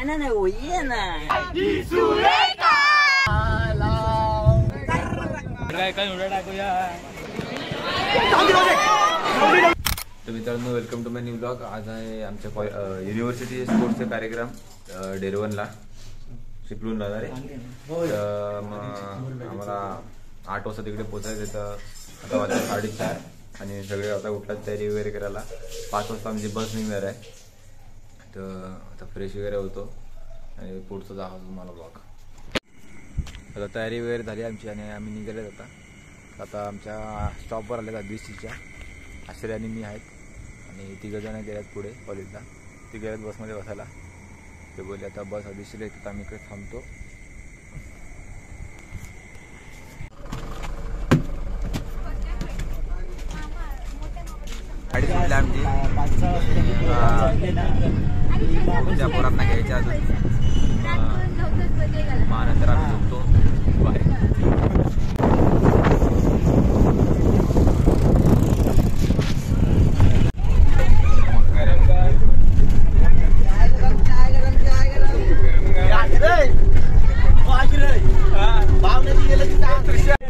येना ना वो येना काय उड्या टाकूया. तर मित्रांनो welcome to my new blog. आज आहे आमच्या युनिव्हर्सिटी स्पोर्ट्सचा कार्यक्रम डेरवनला चिपळूणला रे. तर मग आम्हाला 8 वाजता तिकडे पोचायचं. तर आता वाजता 4:30 आणि सगळे आता उठलात तयारी वगैरे करायला. 5 वाजता आमची बस निघणार आहे. तर आता फ्रेश वगैरे होतो आणि पुढचं जावं तुम्हाला ब्लॉग. आता तयारी वगैरे झाली आमची आणि आम्ही निघाले. आता आमच्या स्टॉपवर आले आहेत बीसीच्या. आश्रय आणि मी आहेत आणि 3 जण गेल्यात पुढे कॉलेजला. ते गेल्यात बसमध्ये बसायला. ते बोलले आता बस आधीशीला येतात आम्ही इकडे थांबतो. गाडी सुटली आमची. तुमच्या पोरांना घ्यायच्या अजून नंतर आम्ही झोपतो. बाय.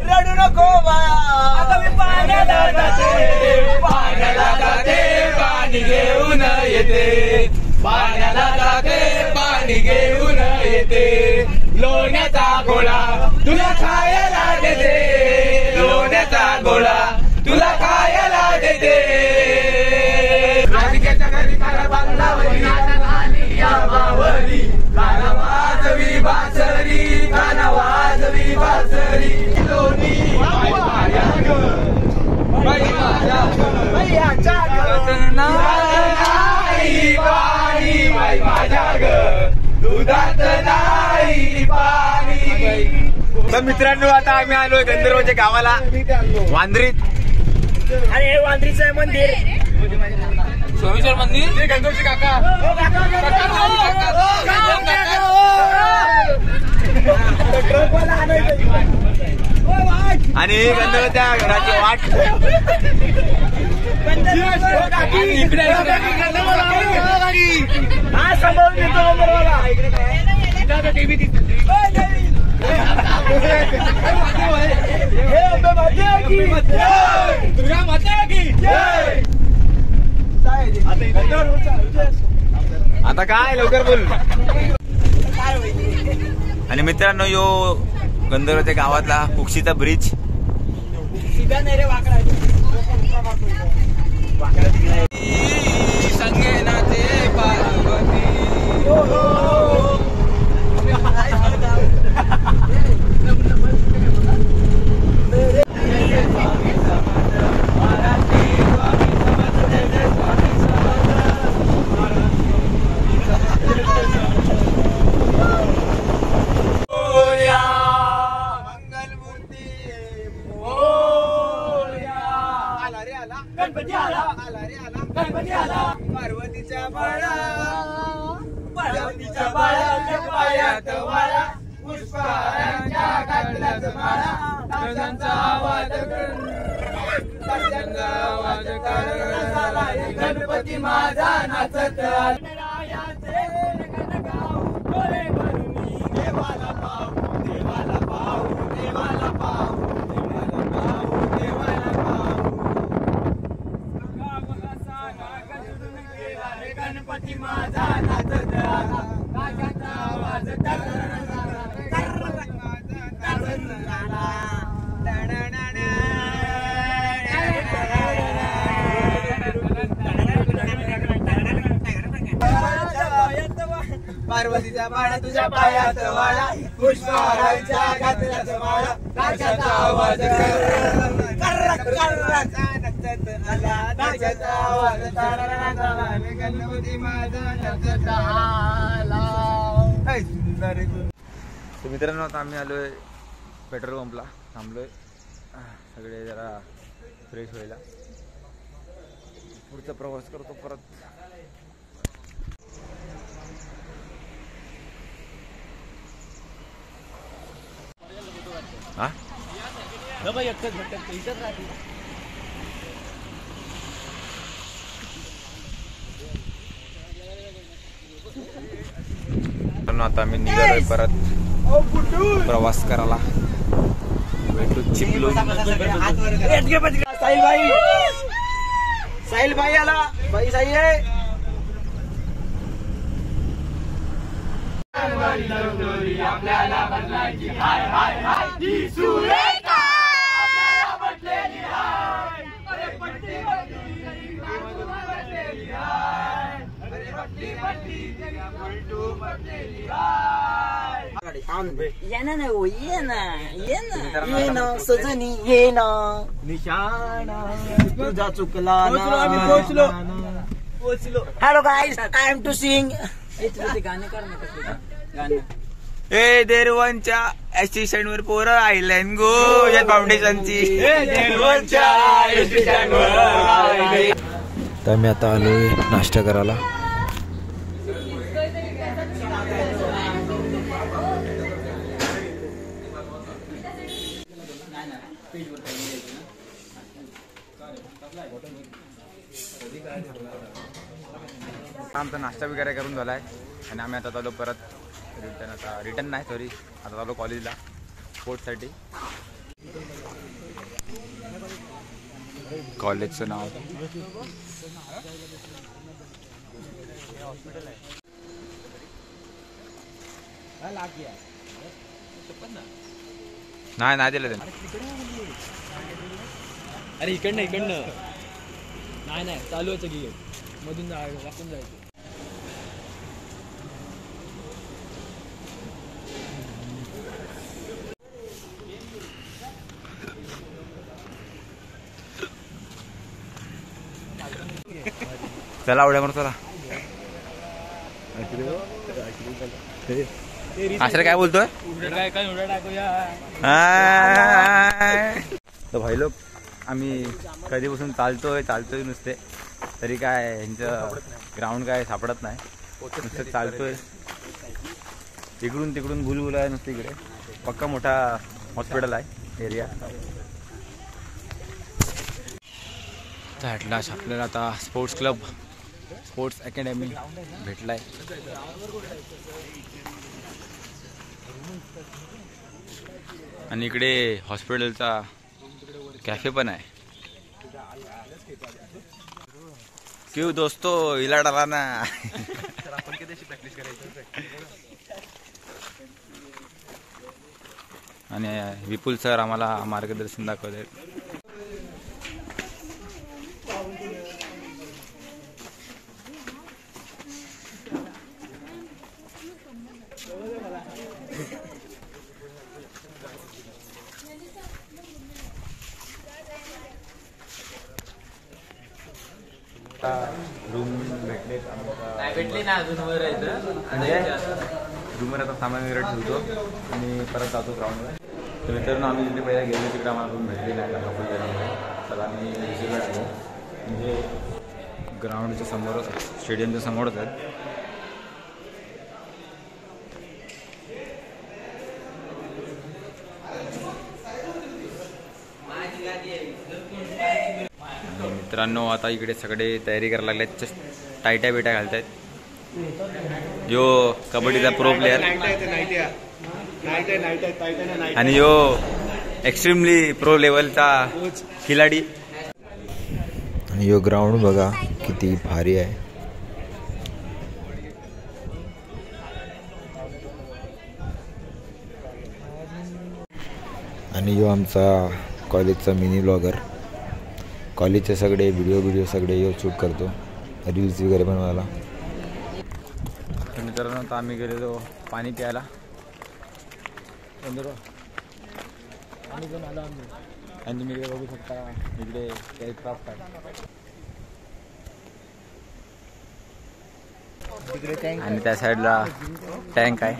रडू नको आता मी पाण्याला जाते पाणी घेऊन येते. पाण्याला जाते पाणी घेऊन येते. लोण्याचा गोळा तुला खायला देते. लोण्याचा गोळा तुला खायला देते. राधिकेच्या घरी काला बांगलावरी यामावरी काना वाजवी बासरी काना वाजवी बासरी. लोणी बाई माझ्या ग बाई माझ्या बाईच्या गत नाही पाणी बाई माझ्या ग दुधात नाही पाणी. तर मित्रांनो आता आम्ही आलोय गंधर्वच्या गावाला वांद्रीत. अरे वांद्रीचं आहे मंदिर. सोमेश्वर मंदिर ते गंधर्वचे काका. आणि गंधर्वच्या घराची वाट इकडे हा सांभाळून घेतो. आता काय लवकर बोल. आणि मित्रांनो यो गंधर्वच्या गावातला कुक्षीचा ब्रिज. सीधा नाही रे वाकडा. संगे नाचे पार्वती. गणपती आला आला रे आला गणपती आला. पार्वतीच्या बाळा पार्वतीच्या बाळाच्या पायात वाळा पुष्पाच्या घातल्याच माळा. गजांचा आवाज कर गणपती माझा नाचत. देवाला पाव देवाला पाव देवाला पाव देवाला पाव. गणपती माझा नाचत आला. राजाचा आवाज पार्वतीच्या बाळा तुझ्या पायात वाळा पुष्पाच्या घातल्याच माळा. राजाचा आवाज गणपती माझा नाचत आला. तर मित्रांनो आता आम्ही आलोय पेट्रोल पंपला. थांबलोय सगळे जरा फ्रेश व्हायला. पुढचा प्रवास करतो परत. हा एकटंच भेटत इथंच राहते. मित्रांनो आता आम्ही निघालोय परत प्रवास करायला. भेटू चिपलून. साहिल भाई आला भाई. साहिल आहे. ये ना वो ये ना सजनी ये ना निशाणा तुझा चुकला ना. Hello guys, I am to sing. गाणे कर ना गाणे. ए देरवनच्या स्टेशन वर पोरं आयलॅन गो या फाउंडेशनची. तर मी आता आलोय नाश्ता करायला. आमचा नाश्ता वगैरे करून झालाय आणि आम्ही आता चालू परत रिटर्न नाही सॉरी आता चालू कॉलेजला स्पोर्ट्ससाठी. कॉलेजचं नाव नाही दिलं त्यांनी. अरे इकडनं नाही चालू आहे की मधून वाकून जायचं. चला आवड्या म्हणून चला. आश्रय काय बोलतोय? तर भाई लोक आम्ही कधीपासून चालतोय नुसते तरी काय यांचं ग्राउंड काय सापडत नाही. नुसतं चालतोय इकडून तिकडून भुलभुल आहे नुसतं. इकडे पक्का मोठा हॉस्पिटल आहे एरिया. ॲटलास आपल्याला आता स्पोर्ट्स क्लब स्पोर्ट्स अकॅडमी भेटलाय. आणि इकडे हॉस्पिटलचा कॅफे पण आहे. क्यों दोस्तो हिला डाला ना. आपण किती प्रॅक्टिस करायची. आणि विपुल सर आम्हाला मार्गदर्शन दाखवत. रूम भेटले ना अजून वर रूमवर आता सामान वगैरे ठेवतो आणि परत जातो ग्राउंडवर. तर मित्रांनो आम्ही जिथे पहिला गेलो तिकडे आम्हाला रूम भेटली नाही तर आम्ही दुसरीकडे आलो. म्हणजे ग्राउंडच्या समोर स्टेडियमच्या समोरच आहेत. मित्रांनो आता इकडे सगळे तयारी करायला लागल्यात. टायट्या बिट्या घालतायत. यो कबड्डीचा प्रो प्लेयर आणि यो एक्स्ट्रीमली प्रो लेवलचा खिलाडी. आणि यो ग्राउंड बघा किती भारी आहे. आणि यो आमचा कॉलेजचा मिनी ब्लॉगर. कॉलेजचे सगळे व्हिडिओ सगळे यो शूट करतो. रील्स वगैरे बनवायला. तर मित्रांनो आता आम्ही गेलेलो पाणी प्यायला. आणि मी बघू शकता इकडे एअरक्राफ्ट आहे आणि त्या साईडला टँक आहे.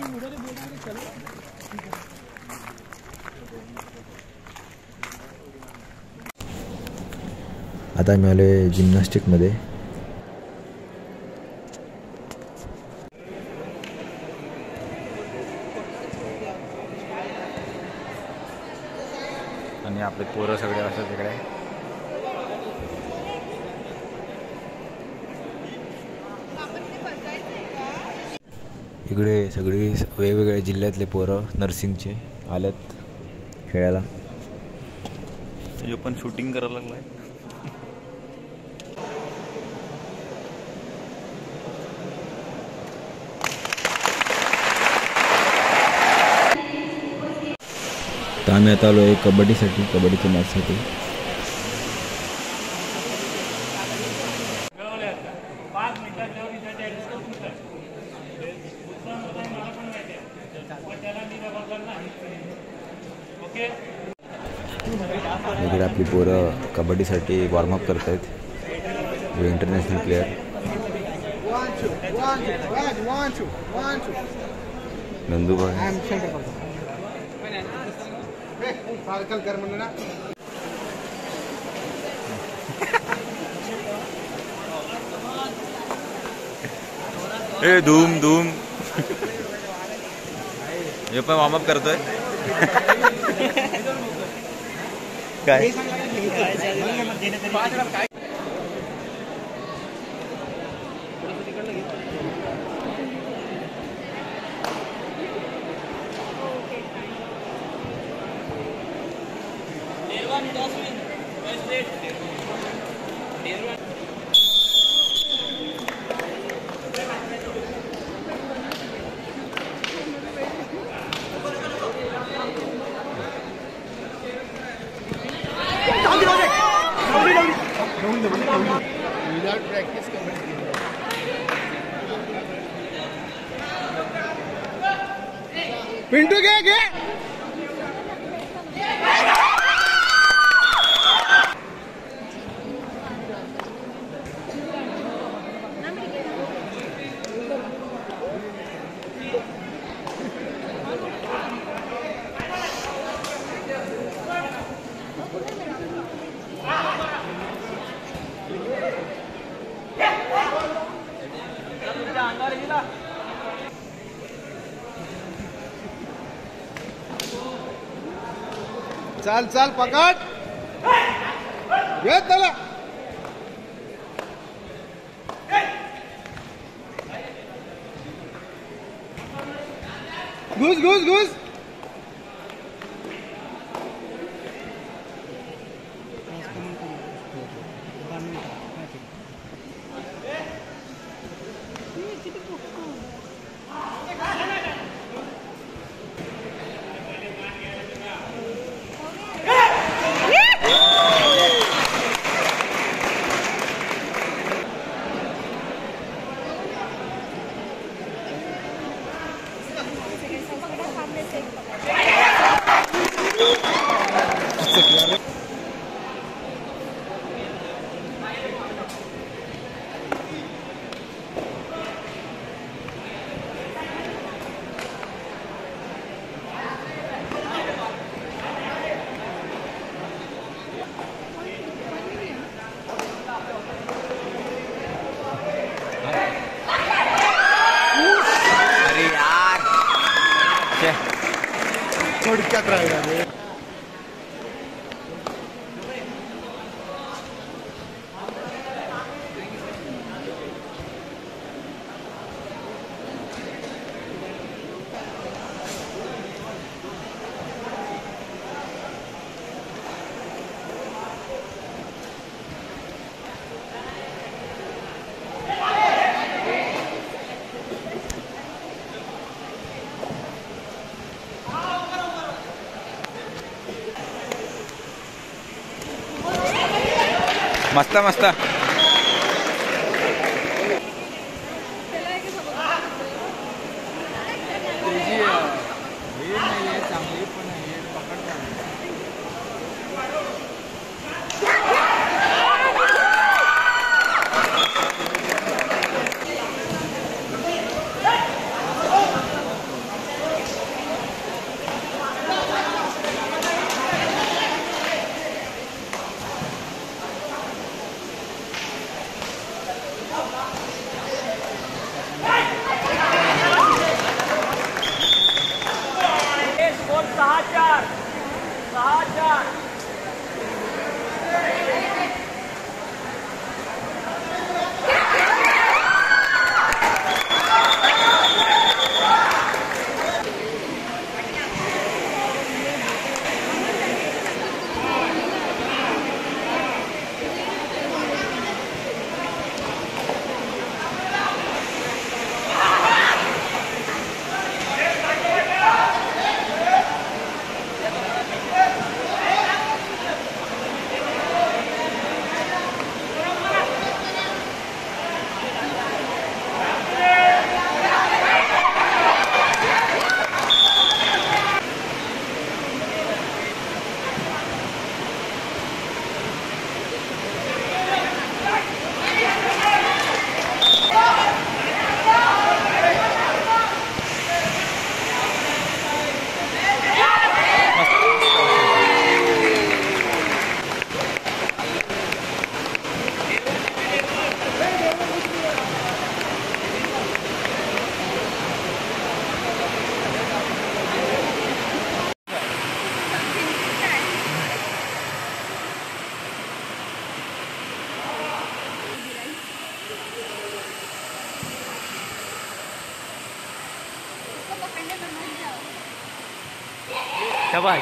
आता मी आलोय जिम्नॅस्टिकमध्ये. आणि आपले पोरं सगळे असतात तिकडे. इकडे सगळी वेगवेगळ्या जिल्ह्यातले पोरं नर्सिंगचे आलेत खेळायला. जो पण शूटिंग करायला लागलाय. तर आम्ही आता आलो आहे कबड्डीसाठी, कबड्डीच्या मॅचसाठी. इकडे आपली पोरं कबड्डीसाठी वॉर्मअप करत आहेत. International player Nandubai. ए धूम धूम. हे पण वॉर्मअप करतोय. काय पिंटू घे. चाल चाल पकड. ये त्याला. घुस घुस घुस. थोडक्यात राहिला. मस्त मस्त. शाबाश.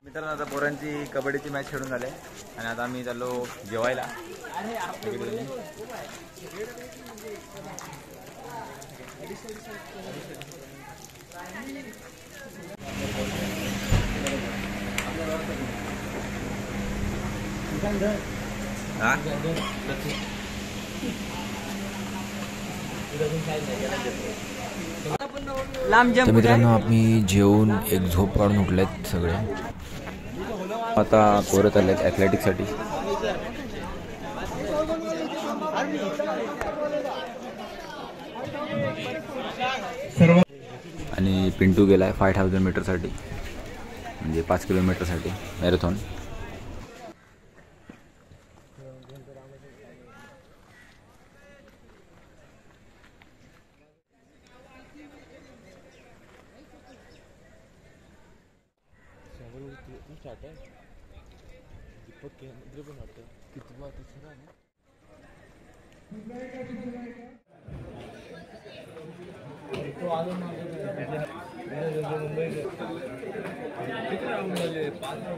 मित्रांनो आता पोरांची कबड्डीची मॅच खेळून झाले आणि आता आम्ही चाललो जेवायला. लांब तर मित्रांनो आम्ही जेवून एक झोप काढून उठलेत सगळे. आता पोरत आलेत ॲथलेटिक्ससाठी. आणि पिंटू गेलाय 5000 मीटरसाठी, म्हणजे 5 किलोमीटरसाठी मॅरेथॉन.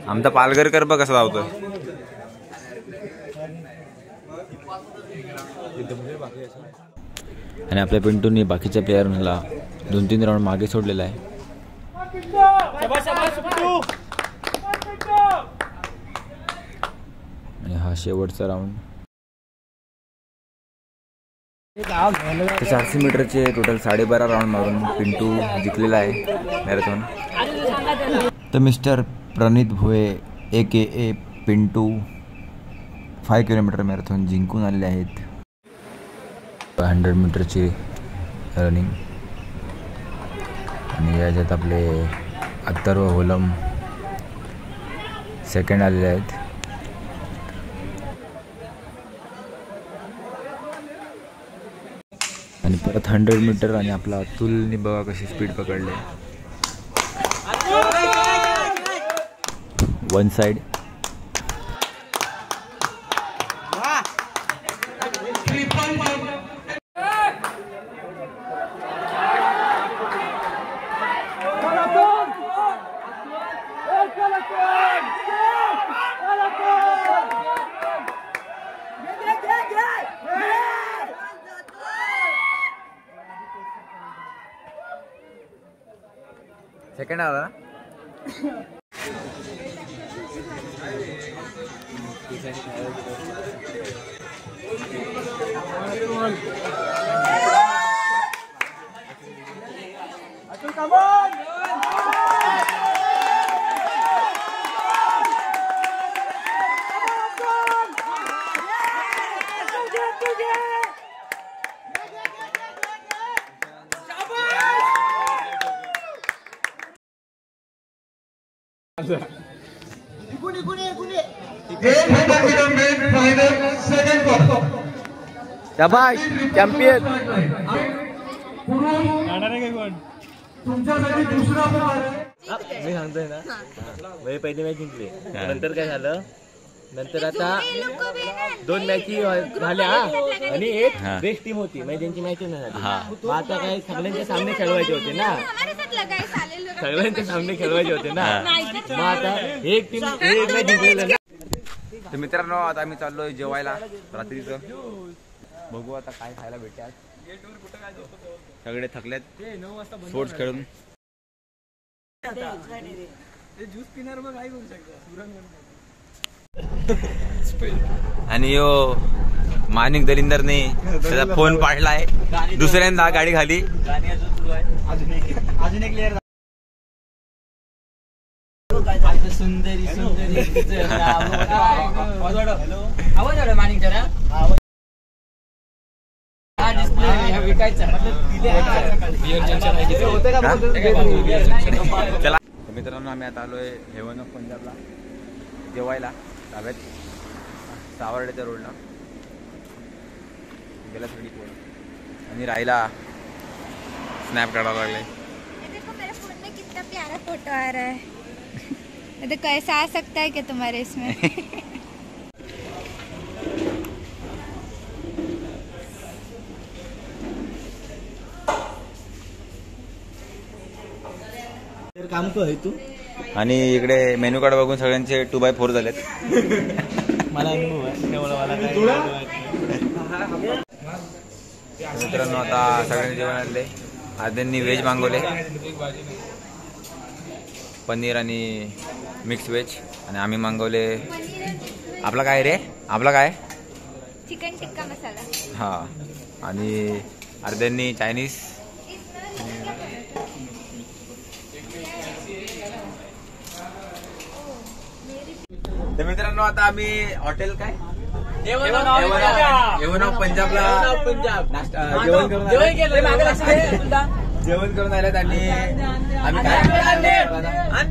आमचा पालघरकर बघ कसा धावतोय. आणि आपल्या पिंटूंनी बाकीच्या प्लेयरला 2-3 राऊंड मागे सोडलेला आहे. आणि हा शेवटचा राऊंड. 400 मीटरचे टोटल 12.5 राऊंड मारून पिंटू जिंकलेला आहे मॅरेथॉन. तर mister Pranit Bhoye AKA Pintu 5 kilometre marathon जिंकून आलेले आहेत. 100 मीटरची रनिंग. आणि याच्यात आपले अत्तर्व होलम सेकंड आलेले आहेत. आणि परत 100 मीटर आणि आपला अतुलने बघा कशी स्पीड पकडले. One side. सेकंड आला. शाबाश चॅम्पियन. मी सांगतोय ना, म्हणजे पहिली मॅच जिंकली, नंतर काय झालं, नंतर आता 2 मॅची झाल्या आणि एक बेस्ट टीम होती, म्हणजे त्यांची मॅच नाही झाली. आता काय सगळ्यांचे सामने खेळवायचे होते ना, सगळ्यांचे सामने खेळवायचे होते ना, मग आता एक टीम एक मॅच जिंकलेलं ना. तर मित्रांनो आता आम्ही चाललोय जेवायला रात्रीचं. बघू आता काय खायला भेटतात. सगळे थकलेत स्पोर्ट्स खेळून. आणि यो मानिक दलिंदरने त्याचा फोन पाडलाय दुसऱ्यांदा गाडी खाली. अजून एक लेअर सुंदरी सुंदरी आवाज मानिक जरा चला मित्रांनो, आम्ही आता आलोय हेवन ऑफ पंजाबला जेवायला ताब्यात सावर्ड्याच्या रोडला गेला थोडी पोर आणि राहिला स्नॅप काढायला लागले. देखो मेरे फोन में कितना प्यारा फोटो आ रहा है. तो कैसा आ सकता है क्या तुम्हारे इसमें? काम कर तू. आणि इकडे मेन्यू कार्ड बघून सगळ्यांचे 2x4 झालेत. मला अनुभव आहे. मित्रांनो, आता सगळ्यांनी जेवण आणले. आद्यांनी व्हेज मागवले, पनीर आणि मिक्स व्हेज. आणि आम्ही मागवले आपला काय रे, आपला काय चिकन टिक्का मसाला. हा. आणि अर्ध्यांनी चायनीज. तर मित्रांनो, आता आम्ही हॉटेल काय हेवन ऑफ पंजाबला जेवण करून आलेत. आणि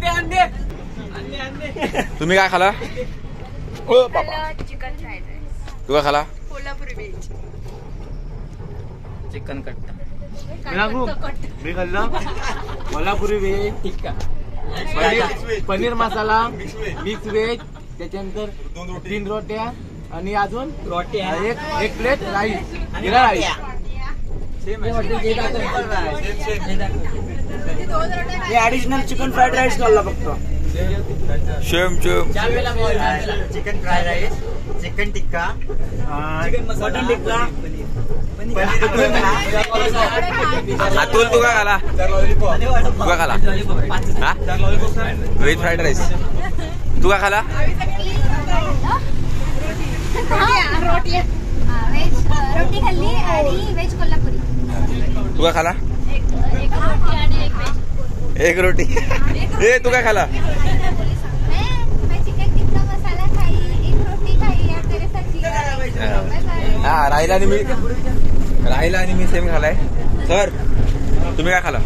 आम्ही काय तुम्ही काय खाला? Chicken fried rice. तू काय खाला? कोल्हापुरी व्हेज. चिकन कट्टा मी खाल्लं. Kolhapuri veg tikka, paneer masala, mix veg, त्याच्यानंतर 3 रोट्या आणि अजून रोट्या एक plate rice, jeera rice. Additional chicken fried rice खाल्ला फक्त. Same same chicken fried rice, chicken tikka, mutton tikka, Atul तू काय खाला? तू काय खाला? हा, व्हेज फ्राईड राईस. तू काय खाला? रोटी खाल्ली आणि व्हेज कोल्हापुरी. तू काय खाला? एक रोटी आणि एक व्हेज. एक रोटी. ए तू काय खाला? मैं चिकन टिक्का मसाला खाई, एक रोटी खाई और तेरे साथ जीरा. हा, राहिला आणि मी सेम खालाय. सर तुम्ही काय खाला?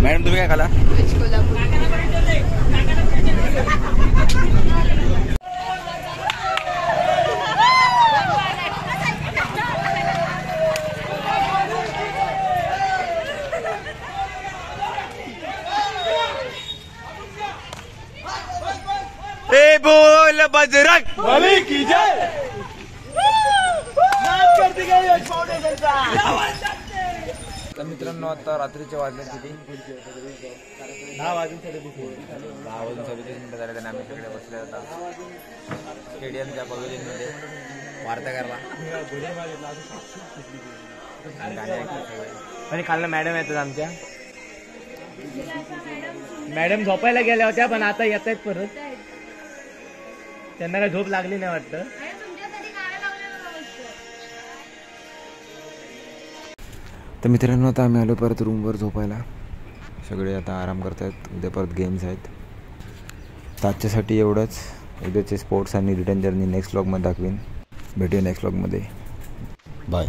मॅडम तुम्ही काय खाला? व्हेज कोल्हापुरी. ए बोल बजरंग बली की जय. तर मित्रांनो, आता रात्रीचे वाजले किती? 10 वाजून 37 मिनिटं झाले. त्याने आम्ही सगळे बसले आता स्टेडियमच्या पवेलियनमध्ये वार्ता करायला. आणि काल मॅडम येतात आमच्या. मॅडम झोपायला गेल्या होत्या पण आता येत आहेत परत. त्यांना काय झोप लागली नाही वाटतं. तर मित्रांनो, आता आम्ही आलो परत रूमवर झोपायला. सगळे आता आराम करतायत. उद्या परत गेम्स आहेत. तर आजच्यासाठी एवढंच. उद्याचे स्पोर्ट्स आणि रिटर्न जर्नी नेक्स्ट व्लॉगमध्ये दाखवीन. भेटूया नेक्स्ट व्लॉगमध्ये. बाय.